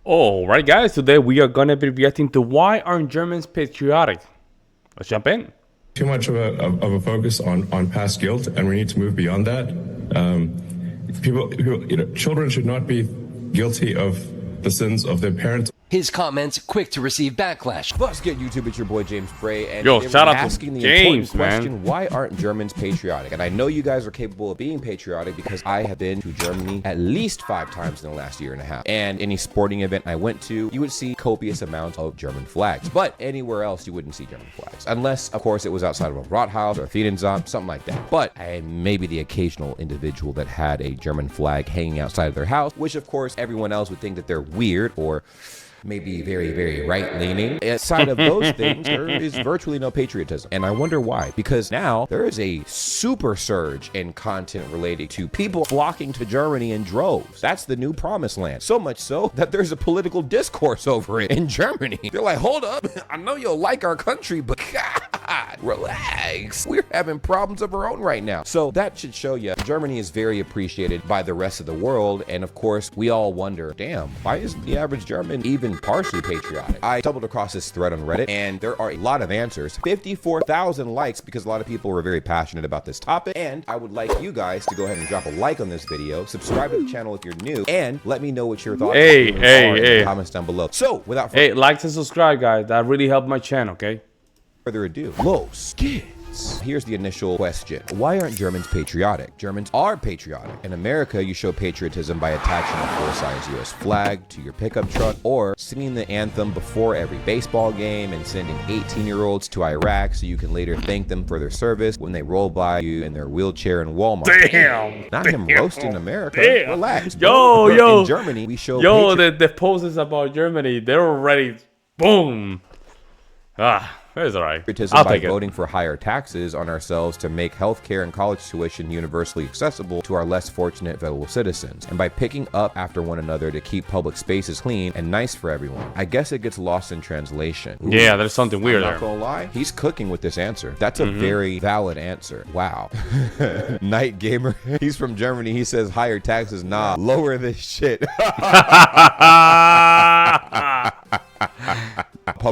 All right, guys. Today we are gonna be reacting to why aren't Germans patriotic? Let's jump in. Too much of a focus on past guilt, and we need to move beyond that. Children should not be guilty of the sins of their parents. His comments quick to receive backlash. What's good, YouTube? It's your boy James Bray, and Yo, today shout we're out to asking the James, important question: man. why aren't Germans patriotic? And I know you guys are capable of being patriotic because I have been to Germany at least 5 times in the last year and a half. And any sporting event I went to, you would see copious amounts of German flags. But anywhere else, you wouldn't see German flags, unless, of course, it was outside of a Rathaus or a Friedensdom, something like that. But I may be the occasional individual that had a German flag hanging outside of their house, which, of course, everyone else would think that they're weird or maybe very, very right-leaning. Aside of those things, there is virtually no patriotism. And I wonder why. Because now there is a super surge in content related to people flocking to Germany in droves. That's the new promised land. So much so that there's a political discourse over it in Germany. They're like, hold up, I know you'll like our country, but God, relax. We're having problems of our own right now. So that should show you Germany is very appreciated by the rest of the world. And of course, we all wonder, damn, why isn't the average German even partially patriotic? I stumbled across this thread on Reddit, and there are a lot of answers. 54,000 likes because a lot of people were very passionate about this topic. And I would like you guys to go ahead and drop a like on this video, subscribe to the channel if you're new, and let me know what your thoughts are in the comments down below. So without further like and subscribe, guys. That really helped my channel. Okay. further ado, Los Kids. Here's the initial question. Why aren't Germans patriotic? Germans are patriotic. In America, you show patriotism by attaching a full-size US flag to your pickup truck or singing the anthem before every baseball game and sending 18-year-olds to Iraq so you can later thank them for their service when they roll by you in their wheelchair in Walmart. Damn. Not him roasting America. Damn. Relax. Yo. In Germany, we show the poses about Germany, they're already boom. It's all right. Patriotism by voting for higher taxes on ourselves to make healthcare and college tuition universally accessible to our less fortunate fellow citizens, and by picking up after one another to keep public spaces clean and nice for everyone. I guess it gets lost in translation. Ooh, yeah, there's something weird there. I'm not gonna lie, he's cooking with this answer. That's a very valid answer. Wow. Night Gamer, he's from Germany. He says higher taxes. Nah, lower this shit.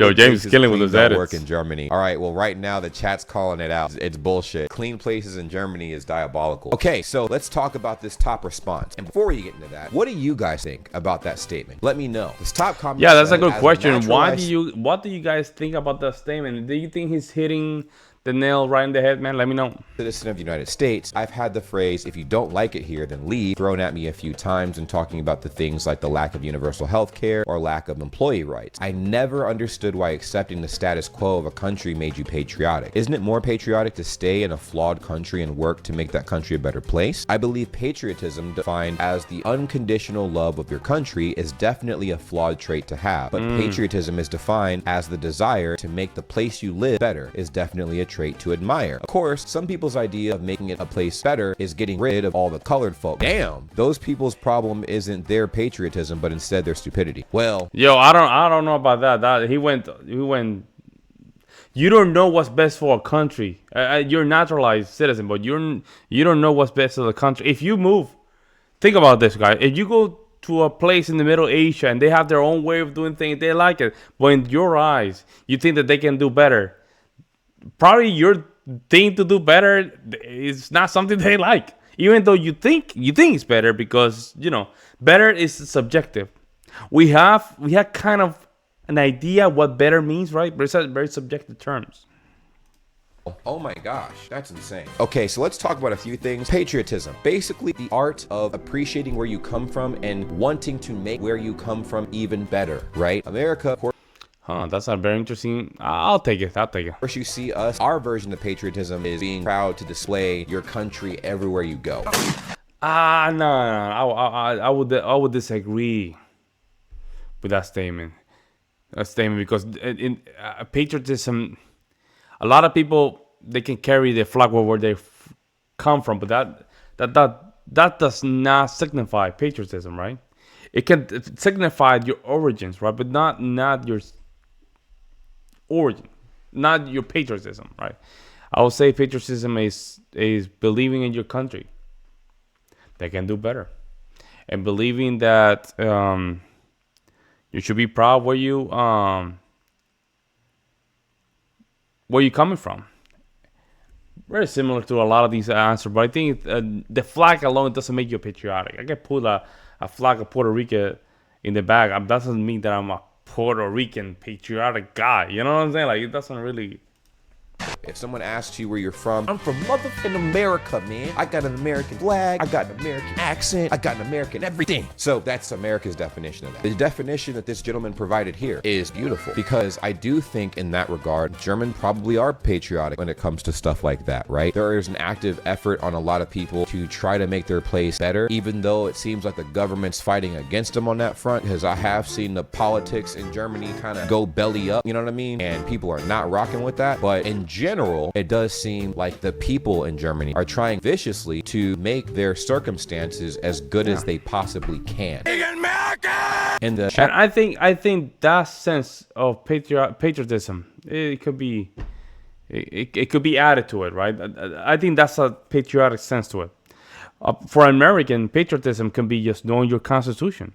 Yo, James killing with his edits. Work in Germany. All right, well, right now the chat's calling it out. It's bullshit. Clean places in Germany is diabolical. Okay, so let's talk about this top response. And before we get into that, what do you guys think about that statement? Let me know. This top comment. Yeah, that's a good question. What do you guys think about that statement? Do you think he's hitting the nail right in the head, man? Let me know. Citizen of the United States, I've had the phrase, if you don't like it here, then leave, thrown at me a few times in talking about the things like the lack of universal health care or lack of employee rights. I never understood why accepting the status quo of a country made you patriotic. Isn't it more patriotic to stay in a flawed country and work to make that country a better place? I believe patriotism, defined as the unconditional love of your country, is definitely a flawed trait to have, but patriotism is defined as the desire to make the place you live better, is definitely a trait to admire. Of course, some people's idea of making it a place better is getting rid of all the colored folk. Damn, those people's problem isn't their patriotism, but instead their stupidity. Well, yo, I don't know about that. He went. You don't know what's best for a country. You're a naturalized citizen, but you don't know what's best for the country. If you move, think about this, guy. If you go to a place in the Middle Asia and they have their own way of doing things, they like it, but in your eyes, you think that they can do better. Probably your thing to do better is not something they like, even though you think it's better, because better is subjective. We have kind of an idea what better means, right? But it's a very subjective terms. oh my gosh, that's insane. Okay, so let's talk about a few things. Patriotism, basically the art of appreciating where you come from and wanting to make where you come from even better, right? America, of course. That's not very interesting. I'll take it. Of course, you see us. Our version of patriotism is being proud to display your country everywhere you go. No. I would disagree with that statement. Because in patriotism, a lot of people, they can carry the flag where they come from, but that does not signify patriotism, right? It can signify your origins, right? But not your origin, not your patriotism, right? I would say patriotism is believing in your country they can do better, and believing that You should be proud where you coming from. Very similar to a lot of these answers, but I think the flag alone doesn't make you patriotic. I can put a flag of Puerto Rico in the back. That doesn't mean that I'm a Puerto Rican patriotic guy. You know what I'm saying? Like, it doesn't really. If someone asks you where you're from, I'm from motherfucking America, man. I got an American flag, I got an American accent, I got an American everything. So that's America's definition of that. The definition that this gentleman provided here is beautiful, because I do think in that regard, German probably are patriotic when it comes to stuff like that, right? There is an active effort on a lot of people to try to make their place better, even though it seems like the government's fighting against them on that front, because I have seen the politics in Germany kind of go belly up, you know what I mean? And people are not rocking with that. But in general, it does seem like the people in Germany are trying viciously to make their circumstances as good as they possibly can. And I think that sense of patriotism, it could be added to it, right? I think that's a patriotic sense to it. For American, patriotism can be just knowing your Constitution,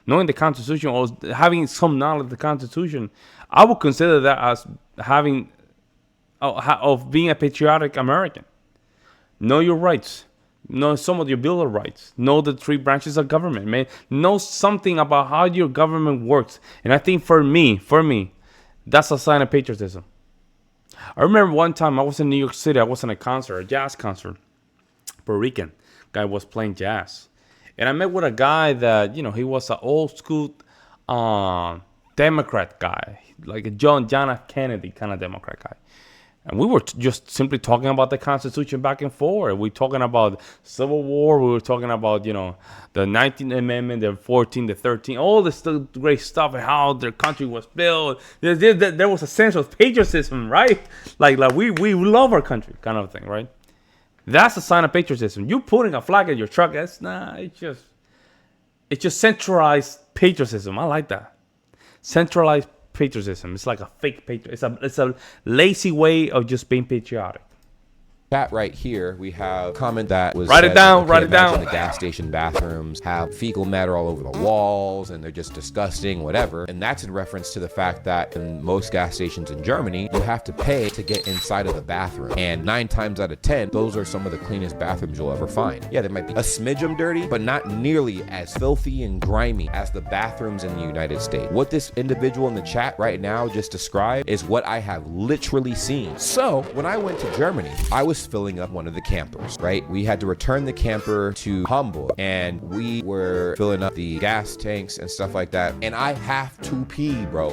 knowing the Constitution, or having some knowledge of the Constitution. I would consider that as having of being a patriotic American. Know your rights. Know some of your Bill of Rights. Know the three branches of government, man. Know something about how your government works. And I think for me, that's a sign of patriotism. I remember one time I was in New York City. I was in a concert, a jazz concert. Puerto Rican guy was playing jazz. And I met with a guy that, he was an old school Democrat guy. Like a John F. Kennedy kind of Democrat guy. And we were just simply talking about the Constitution back and forth. We were talking about Civil War. We were talking about, the 19th Amendment, the 14th, the 13th, all this great stuff and how their country was built. There was a sense of patriotism, right? Like we love our country kind of thing, right? That's a sign of patriotism. You putting a flag in your truck, it's just centralized patriotism. I like that. Centralized patriotism. It's like a fake patriotism. It's a lazy way of just being patriotic. Chat right here, we have a comment that was write it down. The gas station bathrooms have fecal matter all over the walls and they're just disgusting, whatever. And that's in reference to the fact that in most gas stations in Germany, you have to pay to get inside of the bathroom. And 9 times out of 10, those are some of the cleanest bathrooms you'll ever find. Yeah, they might be a smidgen dirty, but not nearly as filthy and grimy as the bathrooms in the United States. What this individual in the chat right now just described is what I have literally seen. So when I went to Germany, I was filling up one of the campers, right? We had to return the camper to Hamburg and we were filling up the gas tanks and stuff like that. And I have to pee, bro.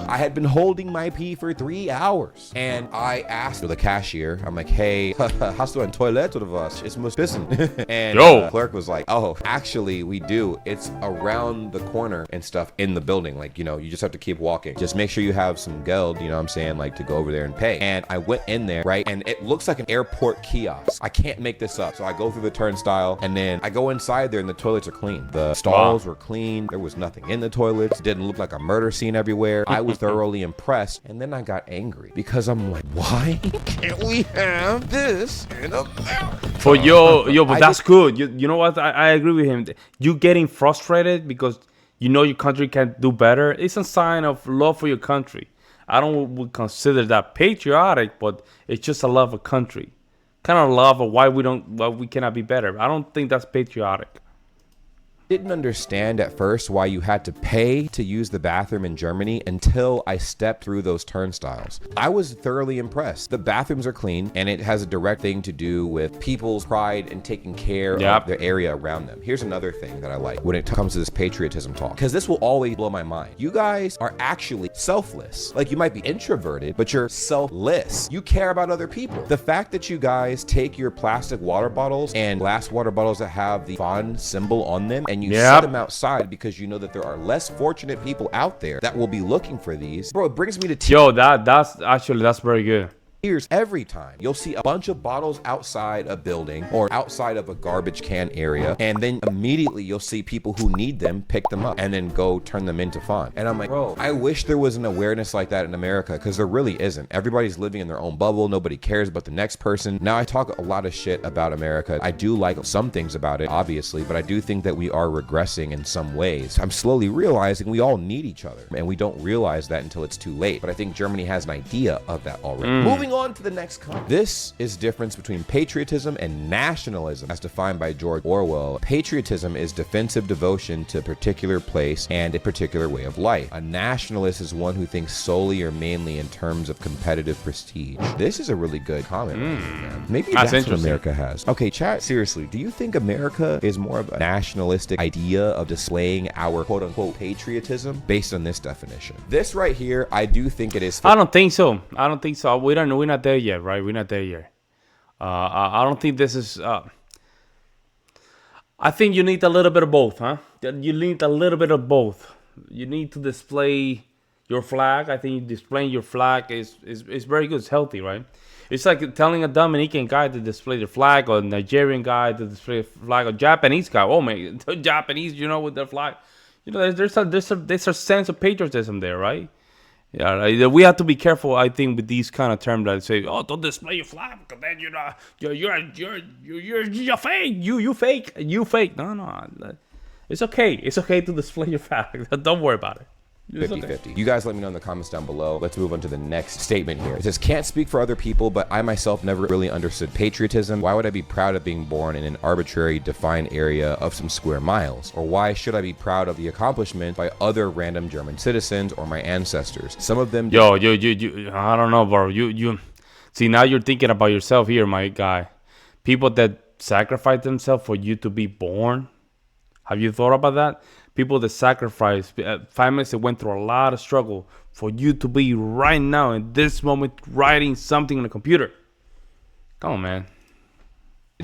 I had been holding my pee for 3 hours. And I asked the cashier, I'm like, hey, hast du ein Toilette oder was? Ich muss pissen. And the clerk was like, oh, actually we do. It's around the corner and stuff in the building. Like, you just have to keep walking. Just make sure you have some geld, you know what I'm saying? Like to go over there and pay. And I went in there, right? And it looks like an airport kiosk. I can't make this up. So I go through the turnstile and then I go inside there and the toilets are clean. The stalls were clean. There was nothing in the toilets. It didn't look like a murder scene everywhere. I was thoroughly impressed. And then I got angry because I'm like, why can't we have this in America? But that's good. You know what? I agree with him. You getting frustrated because your country can do better. It's a sign of love for your country. I don't consider that patriotic, but it's just a love of country, kind of love of why we cannot be better. I don't think that's patriotic. Didn't understand at first why you had to pay to use the bathroom in Germany until I stepped through those turnstiles. I was thoroughly impressed. The bathrooms are clean and it has a direct thing to do with people's pride and taking care of the area around them. Here's another thing that I like when it comes to this patriotism talk, because this will always blow my mind. You guys are actually selfless. Like, you might be introverted, but you're selfless. You care about other people. The fact that you guys take your plastic water bottles and glass water bottles that have the fun symbol on them and you set them outside because you know that there are less fortunate people out there that will be looking for these. Bro, it brings me to that's very good. Here's every time you'll see a bunch of bottles outside a building or outside of a garbage can area, and then immediately you'll see people who need them pick them up and then go turn them into fun. And I'm like, bro, I wish there was an awareness like that in America, because there really isn't. Everybody's living in their own bubble. Nobody cares about the next person. Now, I talk a lot of shit about America. I do like some things about it, obviously, but I do think that we are regressing in some ways. I'm slowly realizing we all need each other, and we don't realize that until it's too late. But I think Germany has an idea of that already. Moving on to the next comment. This is difference between patriotism and nationalism as defined by George Orwell. Patriotism is defensive devotion to a particular place and a particular way of life. A nationalist is one who thinks solely or mainly in terms of competitive prestige. This is a really good comment. Man. Maybe that's what America has. Okay, chat, seriously, do you think America is more of a nationalistic idea of displaying our quote-unquote patriotism based on this definition? This right here, I do think it is. I don't think so. I don't think so. We're not there yet, right? We're not there yet. I don't think this is. I think you need a little bit of both, huh? You need a little bit of both. You need to display your flag. I think displaying your flag is very good. It's healthy, right? It's like telling a Dominican guy to display the flag, or a Nigerian guy to display the flag, or Japanese guy. Oh man, the Japanese, with their flag. There's a sense of patriotism there, right? Yeah, right. We have to be careful, I think, with these kind of terms that say, "Oh, don't display your flag because then you're fake. You fake." No. It's okay. It's okay to display your flag. Don't worry about it. 50-50. You guys let me know in the comments down below. Let's move on to the next statement here. It says, can't speak for other people, but I myself never really understood patriotism. Why would I be proud of being born in an arbitrary defined area of some square miles? Or why should I be proud of the accomplishment by other random German citizens or my ancestors? Some of them... Yo, I don't know, bro. You see, now you're thinking about yourself here, my guy. People that sacrifice themselves for you to be born. Have you thought about that? People that sacrifice, families that went through a lot of struggle for you to be right now in this moment writing something on a computer. Come on, man.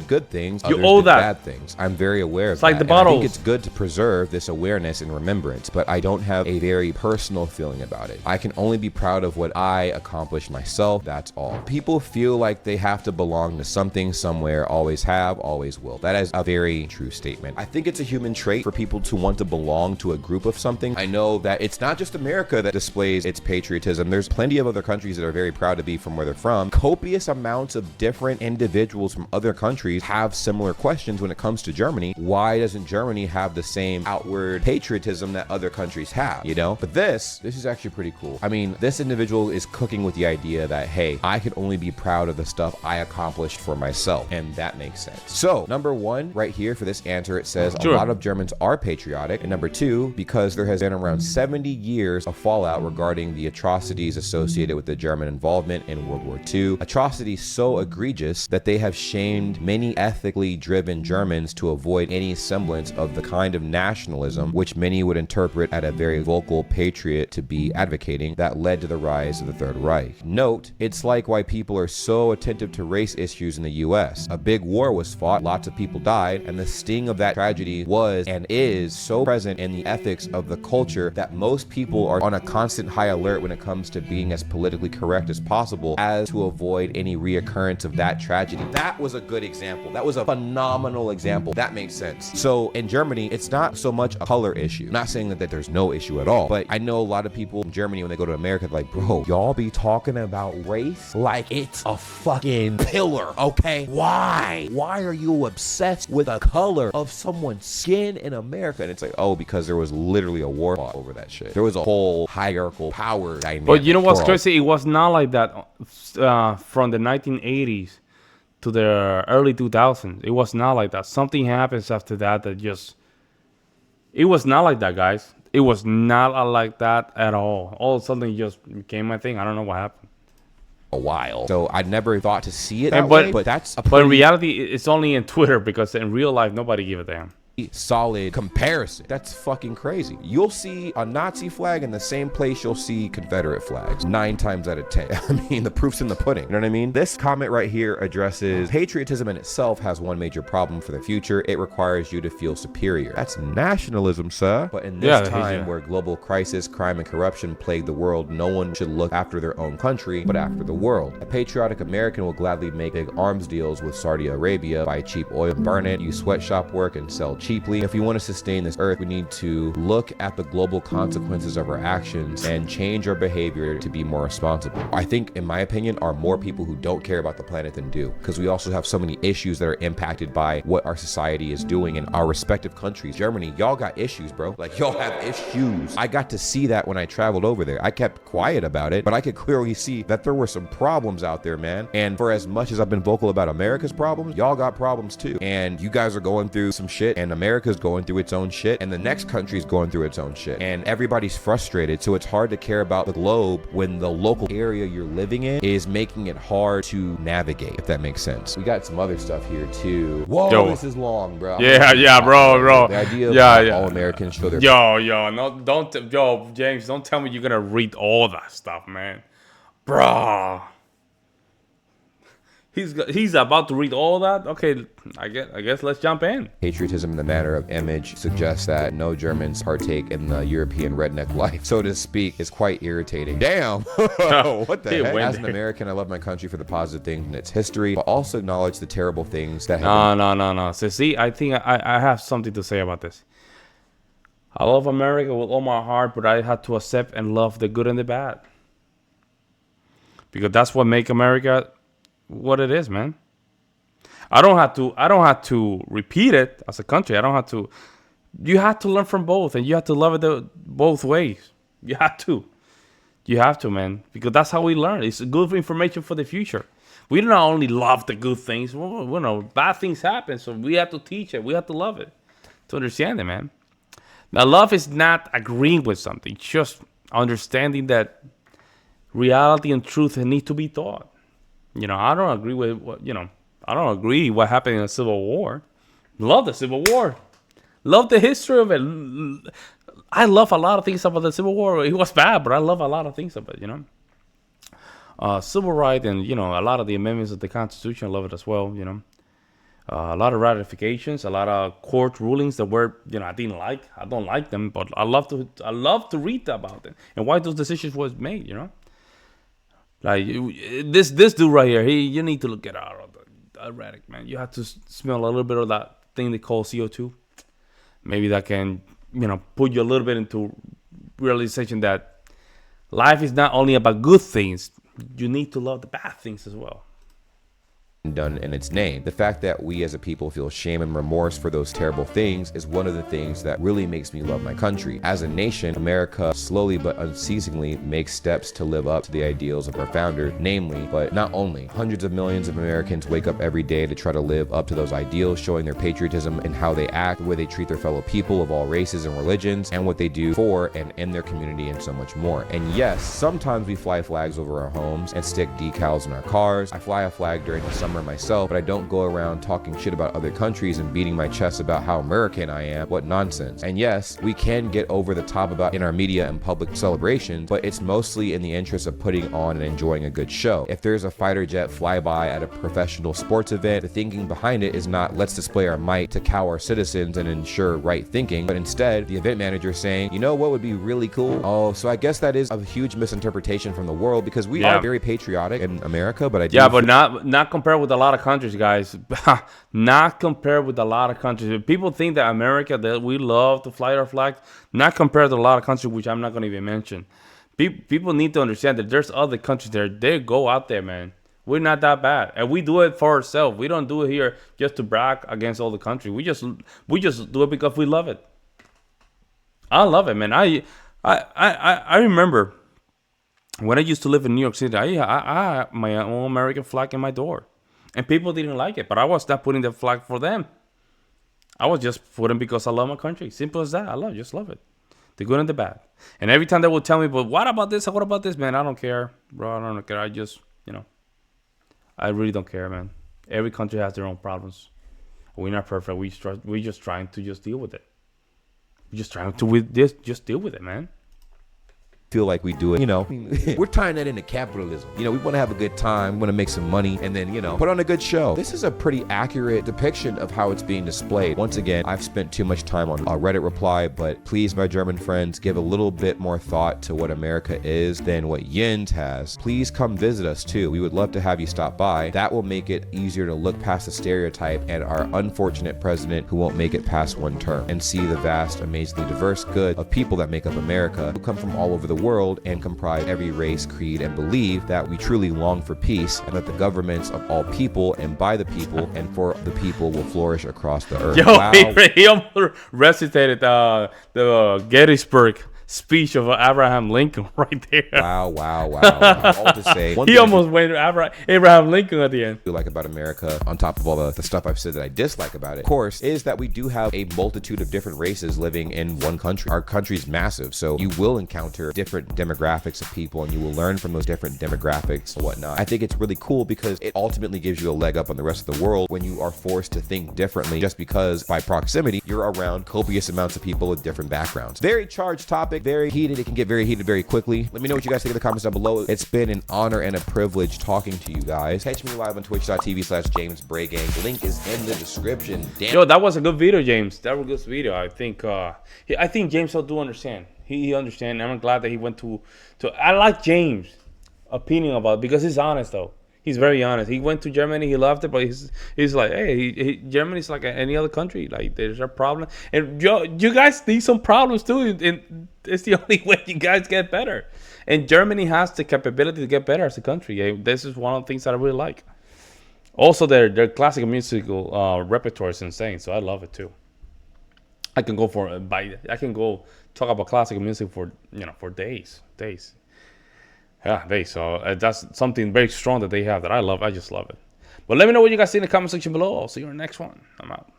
Good things, you others owe did that. bad things. I'm very aware of it's like that. The bottles. I think it's good to preserve this awareness and remembrance, but I don't have a very personal feeling about it. I can only be proud of what I accomplished myself, that's all. People feel like they have to belong to something, somewhere, always have, always will. That is a very true statement. I think it's a human trait for people to want to belong to a group of something. I know that it's not just America that displays its patriotism. There's plenty of other countries that are very proud to be from where they're from. Copious amounts of different individuals from other countries have similar questions when it comes to Germany. Why doesn't Germany have the same outward patriotism that other countries have, But this is actually pretty cool. I mean, this individual is cooking with the idea that, hey, I can only be proud of the stuff I accomplished for myself, and that makes sense. So, number one, right here for this answer, it says a lot of Germans are patriotic, and number two, because there has been around 70 years of fallout regarding the atrocities associated with the German involvement in World War II, atrocities so egregious that they have shamed many ethically driven Germans to avoid any semblance of the kind of nationalism which many would interpret at a very vocal patriot to be advocating that led to the rise of the Third Reich. Note, it's like why people are so attentive to race issues in the US. A big war was fought, lots of people died, and the sting of that tragedy was and is so present in the ethics of the culture that most people are on a constant high alert when it comes to being as politically correct as possible as to avoid any reoccurrence of that tragedy. That was a good example. That was a phenomenal example. That makes sense. So in Germany, it's not so much a color issue. I'm not saying that there's no issue at all, but I know a lot of people in Germany, when they go to America, they're like, bro, y'all be talking about race like it's a fucking pillar, okay? Why? Why are you obsessed with a color of someone's skin in America? And it's like, oh, because there was literally a war fought over that shit. There was a whole hierarchical power dynamic. But you know what's crazy? It was not like that from the 1980s to the early 2000s. It was not like that. Something happens after that it was not like that, guys. It was not like that at all. All of a sudden it just became my thing. I don't know what happened. A while. So I never thought to see it that way, but that's a But in reality, it's only in Twitter, because in real life, nobody give a damn. solid comparison. That's fucking crazy. You'll see a Nazi flag in the same place you'll see Confederate flags 9 times out of 10. I mean, the proof's in the pudding. You know what I mean? This comment right here addresses patriotism in itself has one major problem for the future. It requires you to feel superior. That's nationalism, sir. But in this time where global crisis, crime, and corruption plague the world, no one should look after their own country, but after the world. A patriotic American will gladly make big arms deals with Saudi Arabia, buy cheap oil, burn it, use sweatshop work, and sell cheaply. If we want to sustain this earth, we need to look at the global consequences of our actions and change our behavior to be more responsible. I think, in my opinion, are more people who don't care about the planet than do, because we also have so many issues that are impacted by what our society is doing in our respective countries. Germany, y'all got issues, bro. Like, y'all have issues. I got to see that when I traveled over there. I kept quiet about it, but I could clearly see that there were some problems out there, man. And for as much as I've been vocal about America's problems, y'all got problems too. And you guys are going through some shit, and America's going through its own shit, and the next country's going through its own shit, and everybody's frustrated. So it's hard to care about the globe when the local area you're living in is making it hard to navigate, if that makes sense. We got some other stuff here too. Whoa, this is long, bro. Bro. The idea of all Americans show their James, don't tell me you're gonna read all that stuff, man, bro. He's about to read all that. Okay, I guess let's jump in. Patriotism in the matter of image suggests that no Germans partake in the European redneck life, so to speak. Is quite irritating. Damn. What the heck? As an American, I love my country for the positive things in its history, but also acknowledge the terrible things that No. So see, I think I have something to say about this. I love America with all my heart, but I had to accept and love the good and the bad, because that's what make America what it is, man. I don't have to repeat it as a country. I don't have to. You have to learn from both, and you have to love it both ways. You have to, man, because that's how we learn. It's good information for the future. We don't only love the good things. Well, bad things happen, so we have to teach it. We have to love it to understand it, man. Now, love is not agreeing with something; it's just understanding that reality and truth need to be taught. I don't agree with I don't agree what happened in the Civil War. Love the Civil War. Love the history of it. I love a lot of things about the Civil War. It was bad, but I love a lot of things of it, Civil rights and, a lot of the amendments of the Constitution, I love it as well, A lot of ratifications, a lot of court rulings that were, I didn't like. I don't like them, but I love to read about them and why those decisions was made, Like this dude right here, you need to look at out of the erratic, man. You have to smell a little bit of that thing they call CO2. Maybe that can, put you a little bit into realization that life is not only about good things. You need to love the bad things as well. Done in its name. The fact that we as a people feel shame and remorse for those terrible things is one of the things that really makes me love my country. As a nation, America slowly but unceasingly makes steps to live up to the ideals of our founder, namely, but not only. Hundreds of millions of Americans wake up every day to try to live up to those ideals, showing their patriotism in how they act, the way they treat their fellow people of all races and religions, and what they do for and in their community, and so much more. And yes, sometimes we fly flags over our homes and stick decals in our cars. I fly a flag during the summer myself, but I don't go around talking shit about other countries and beating my chest about how American I am. What nonsense. And yes, we can get over the top about in our media and public celebrations, but it's mostly in the interest of putting on and enjoying a good show. If there's a fighter jet flyby at a professional sports event, the thinking behind it is not let's display our might to cow our citizens and ensure right thinking, but instead the event manager saying, what would be really cool? Oh, so I guess that is a huge misinterpretation from the world, because we are very patriotic in America, but but not compared with a lot of countries, guys. Not compared with a lot of countries. People think that America, that we love to fly our flag, not compared to a lot of countries, which I'm not going to even mention. People need to understand that there's other countries there. They go out there, man. We're not that bad, and we do it for ourselves. We don't do it here just to brag against all the countries. We just do it because we love it. I love it, man. I remember when I used to live in New York City. I had my own American flag in my door. And people didn't like it, but I was not putting the flag for them. I was just putting because I love my country. Simple as that. Just love it. The good and the bad. And every time they would tell me, but what about this? What about this, man? I don't care, bro. I don't care. I just, I really don't care, man. Every country has their own problems. We're not perfect. We're just trying to just deal with it. We're just trying to with this, just deal with it, man. Feel like we do it, we're tying that into capitalism. We want to have a good time, we want to make some money, and then, put on a good show. This is a pretty accurate depiction of how it's being displayed. Once again, I've spent too much time on a Reddit reply, but please, my German friends, give a little bit more thought to what America is than what Jens has. Please come visit us too. We would love to have you stop by. That will make it easier to look past the stereotype and our unfortunate president who won't make it past one term, and see the vast, amazingly diverse good of people that make up America, who come from all over the world and comprise every race, creed, and believe that we truly long for peace, and that the governments of all people and by the people and for the people will flourish across the earth. Yo, Wow. he almost recitated the Gettysburg speech of Abraham Lincoln right there. Wow. All to say, He almost went Abraham Lincoln at the end. I like about America, on top of all the stuff I've said that I dislike about it, of course, is that we do have a multitude of different races living in one country. Our country's massive, so you will encounter different demographics of people, and you will learn from those different demographics and whatnot. I think it's really cool because it ultimately gives you a leg up on the rest of the world when you are forced to think differently, just because by proximity you're around copious amounts of people with different backgrounds. Very charged topic, very heated. It can get very heated very quickly. Let me know what you guys think in the comments down below. It's been an honor and a privilege talking to you guys. Catch me live on twitch.tv/JamesBrayGang. Link is in the description. Damn. Yo, that was a good video, James. That was a good video. I think James will do understand. He understand. I'm glad that he went to. I like James' opinion about it because he's honest though. He's very honest. He went to Germany. He loved it, but he's like, hey, Germany's like any other country. Like, there's a problem, and you guys need some problems too. And it's the only way you guys get better. And Germany has the capability to get better as a country. This is one of the things that I really like. Also, their classical musical repertoire is insane, so I love it too. I can go talk about classical music for days. Yeah, so that's something very strong that they have that I love. I just love it. But let me know what you guys think in the comment section below. I'll see you in the next one. I'm out.